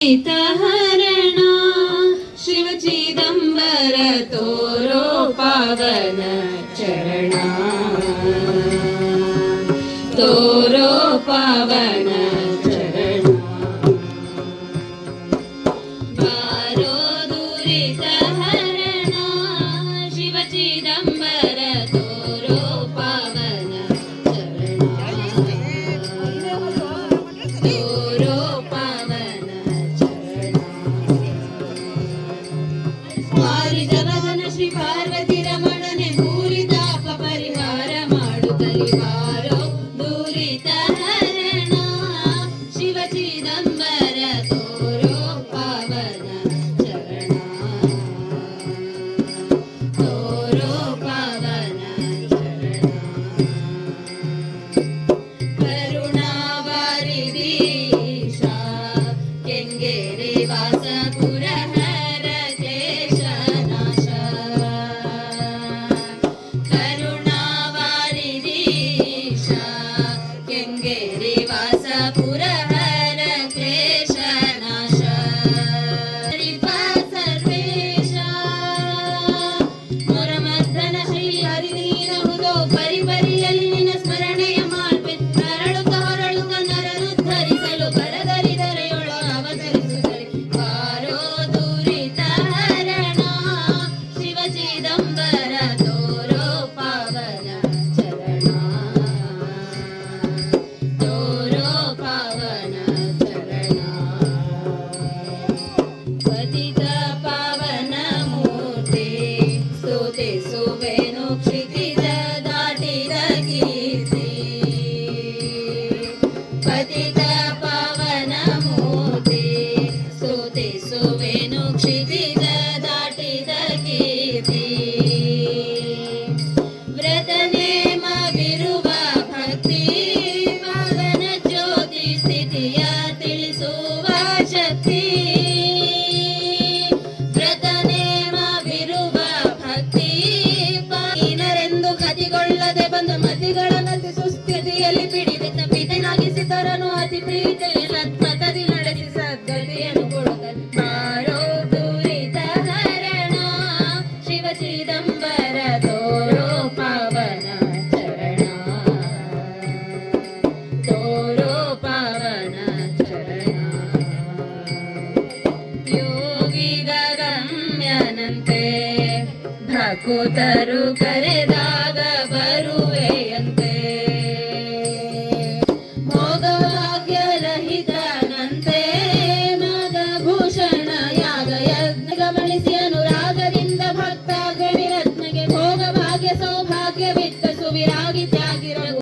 हरण शिव चिदंबर तोरो पावन चरणा तोरो पावन चरणा बारो दुरित हरण शिव चिदंबर तोरो पावन चरणा तोरो जगदन श्री पार्वती रमणने भूरि ताप परिहार माडु कलिवारो दूरित हरण शिव चिदंबर तोरो पावन चरणा तोरो पावन चरणा करुणा वारिदीशा केंगेरे वास ಸುಸ್ಥಿತಿಯಲ್ಲಿ ಪಿಡಿದ ಪಿತನಾಗಿಸಿದರನು ಅತಿ ಪ್ರೀತಿಯ ಸತ್ಪಥದಿ ನಡೆಸಿ ಸದ್ಗತಿಯನ್ನು ಕೊಡುತ್ತನೆ ಬಾರೋ ದೂರಿತ ಹರಣ ಶಿವ ಚಿದಂಬರ ತೋರೋ ಪಾವನ ಚರಣ ತೋರೋ ಪಾವನ ಚರಣ ಯೋಗಿಗ ಗಮ್ಯನಂತೆ ಭಕುತರು ಕರೆದಾಗ ಬರುವೆಯಂತೆ ಭೋಗಭಾಗ್ಯರಹಿತನಂತೆ ಮದಭೂಷಣ ಯಾಗ ಯಜ್ಞ ಗಮನಿಸಿ ಅನುರಾಗದಿಂದ ಭಕ್ತ ಗಣಿರತ್ನಗೆ ಭೋಗಭಾಗ್ಯ ಸೌಭಾಗ್ಯವಿತ್ತ ಸುವಿರಾಗಿ ತ್ಯಾಗಿರಲು